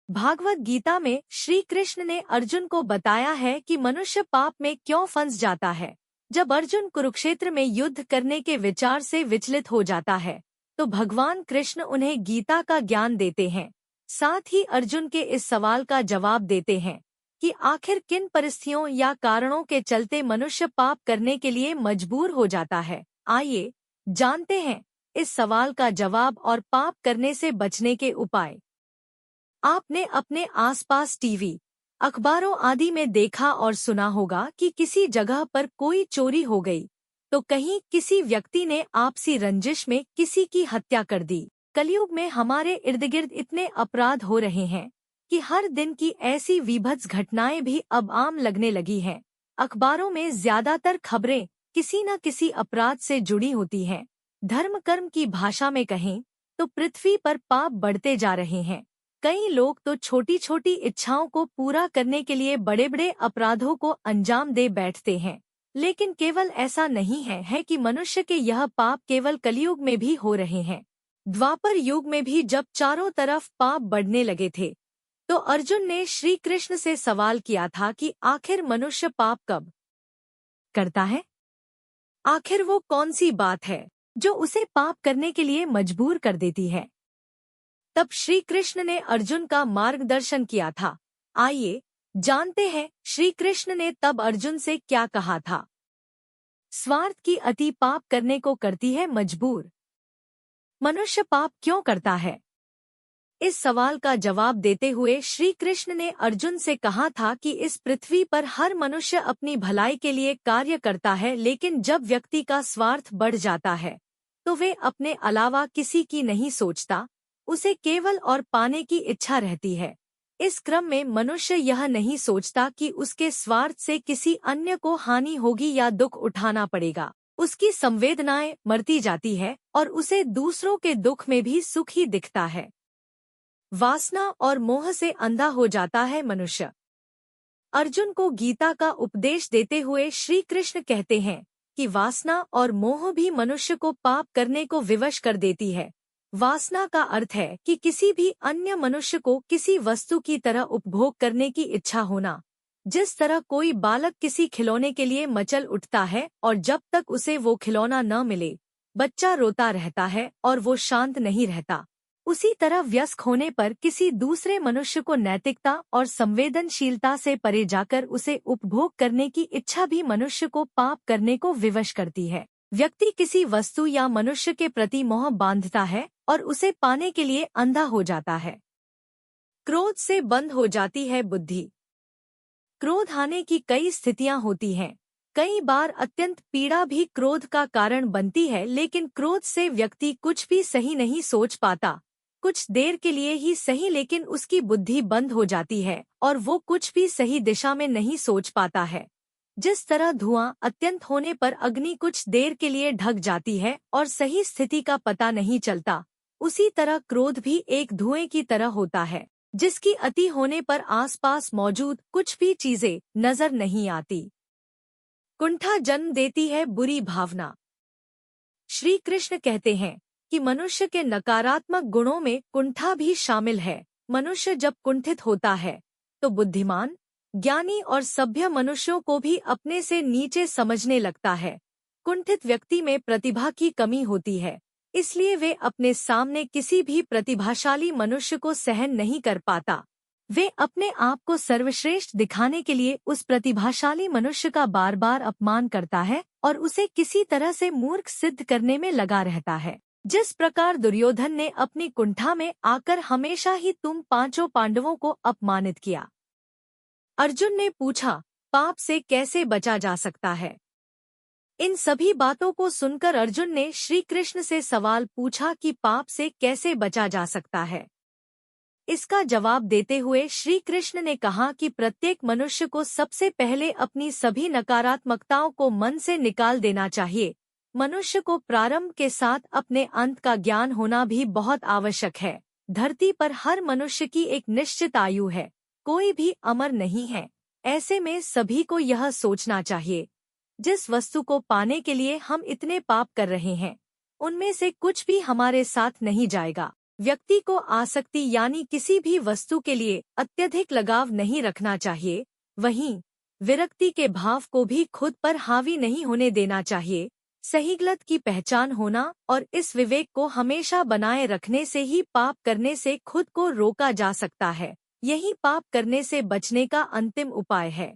भागवत गीता में श्री कृष्ण ने अर्जुन को बताया है कि मनुष्य पाप में क्यों फंस जाता है। जब अर्जुन कुरुक्षेत्र में युद्ध करने के विचार से विचलित हो जाता है तो भगवान कृष्ण उन्हें गीता का ज्ञान देते हैं। साथ ही अर्जुन के इस सवाल का जवाब देते हैं कि आखिर किन परिस्थितियों या कारणों के चलते मनुष्य पाप करने के लिए मजबूर हो जाता है। आइए जानते हैं इस सवाल का जवाब और पाप करने से बचने के उपाय। आपने अपने आसपास टीवी, अखबारों आदि में देखा और सुना होगा कि किसी जगह पर कोई चोरी हो गई तो कहीं किसी व्यक्ति ने आपसी रंजिश में किसी की हत्या कर दी। कलयुग में हमारे इर्द गिर्द इतने अपराध हो रहे हैं कि हर दिन की ऐसी विभत्स घटनाएं भी अब आम लगने लगी हैं। अखबारों में ज्यादातर खबरें किसी न किसी अपराध से जुड़ी होती हैं। धर्म कर्म की भाषा में कहें तो पृथ्वी पर पाप बढ़ते जा रहे हैं। कई लोग तो छोटी छोटी इच्छाओं को पूरा करने के लिए बड़े बड़े अपराधों को अंजाम दे बैठते हैं। लेकिन केवल ऐसा नहीं है कि मनुष्य के यह पाप केवल कलयुग में भी हो रहे हैं। द्वापर युग में भी जब चारों तरफ पाप बढ़ने लगे थे तो अर्जुन ने श्री कृष्ण से सवाल किया था कि आखिर मनुष्य पाप कब करता है। आखिर वो कौन सी बात है जो उसे पाप करने के लिए मजबूर कर देती है। तब श्री कृष्ण ने अर्जुन का मार्गदर्शन किया था। आइए जानते हैं श्री कृष्ण ने तब अर्जुन से क्या कहा था। स्वार्थ की अति पाप करने को करती है मजबूर। मनुष्य पाप क्यों करता है? इस सवाल का जवाब देते हुए श्री कृष्ण ने अर्जुन से कहा था कि इस पृथ्वी पर हर मनुष्य अपनी भलाई के लिए कार्य करता है, लेकिन जब व्यक्ति का स्वार्थ बढ़ जाता है तो वे अपने अलावा किसी की नहीं सोचता, उसे केवल और पाने की इच्छा रहती है। इस क्रम में मनुष्य यह नहीं सोचता कि उसके स्वार्थ से किसी अन्य को हानि होगी या दुख उठाना पड़ेगा। उसकी संवेदनाएं मरती जाती है और उसे दूसरों के दुख में भी सुख ही दिखता है। वासना और मोह से अंधा हो जाता है मनुष्य। अर्जुन को गीता का उपदेश देते हुए श्री कृष्ण कहते हैं कि वासना और मोह भी मनुष्य को पाप करने को विवश कर देती है। वासना का अर्थ है कि किसी भी अन्य मनुष्य को किसी वस्तु की तरह उपभोग करने की इच्छा होना। जिस तरह कोई बालक किसी खिलौने के लिए मचल उठता है और जब तक उसे वो खिलौना न मिले बच्चा रोता रहता है और वो शांत नहीं रहता, उसी तरह वयस्क होने पर किसी दूसरे मनुष्य को नैतिकता और संवेदनशीलता से परे जाकर उसे उपभोग करने की इच्छा भी मनुष्य को पाप करने को विवश करती है। व्यक्ति किसी वस्तु या मनुष्य के प्रति मोह बांधता है और उसे पाने के लिए अंधा हो जाता है। क्रोध से बंद हो जाती है बुद्धि। क्रोध आने की कई स्थितियां होती हैं। कई बार अत्यंत पीड़ा भी क्रोध का कारण बनती है, लेकिन क्रोध से व्यक्ति कुछ भी सही नहीं सोच पाता। कुछ देर के लिए ही सही, लेकिन उसकी बुद्धि बंद हो जाती है और वो कुछ भी सही दिशा में नहीं सोच पाता है। जिस तरह धुआं अत्यंत होने पर अग्नि कुछ देर के लिए ढक जाती है और सही स्थिति का पता नहीं चलता, उसी तरह क्रोध भी एक धुएं की तरह होता है जिसकी अति होने पर आसपास मौजूद कुछ भी चीजें नजर नहीं आती। कुंठा जन्म देती है बुरी भावना। श्री कृष्ण कहते हैं कि मनुष्य के नकारात्मक गुणों में कुंठा भी शामिल है। मनुष्य जब कुंठित होता है तो बुद्धिमान, ज्ञानी और सभ्य मनुष्यों को भी अपने से नीचे समझने लगता है। कुंठित व्यक्ति में प्रतिभा की कमी होती है, इसलिए वे अपने सामने किसी भी प्रतिभाशाली मनुष्य को सहन नहीं कर पाता। वे अपने आप को सर्वश्रेष्ठ दिखाने के लिए उस प्रतिभाशाली मनुष्य का बार बार अपमान करता है और उसे किसी तरह से मूर्ख सिद्ध करने में लगा रहता है। जिस प्रकार दुर्योधन ने अपनी कुंठा में आकर हमेशा ही तुम पांचों पांडवों को अपमानित किया। अर्जुन ने पूछा, पाप से कैसे बचा जा सकता है? इन सभी बातों को सुनकर अर्जुन ने श्री कृष्ण से सवाल पूछा कि पाप से कैसे बचा जा सकता है। इसका जवाब देते हुए श्री कृष्ण ने कहा कि प्रत्येक मनुष्य को सबसे पहले अपनी सभी नकारात्मकताओं को मन से निकाल देना चाहिए। मनुष्य को प्रारंभ के साथ अपने अंत का ज्ञान होना भी बहुत आवश्यक है। धरती पर हर मनुष्य की एक निश्चित आयु है, कोई भी अमर नहीं है। ऐसे में सभी को यह सोचना चाहिए, जिस वस्तु को पाने के लिए हम इतने पाप कर रहे हैं उनमें से कुछ भी हमारे साथ नहीं जाएगा। व्यक्ति को आसक्ति यानी किसी भी वस्तु के लिए अत्यधिक लगाव नहीं रखना चाहिए। वहीं विरक्ति के भाव को भी खुद पर हावी नहीं होने देना चाहिए। सही गलत की पहचान होना और इस विवेक को हमेशा बनाए रखने से ही पाप करने से खुद को रोका जा सकता है। यही पाप करने से बचने का अंतिम उपाय है।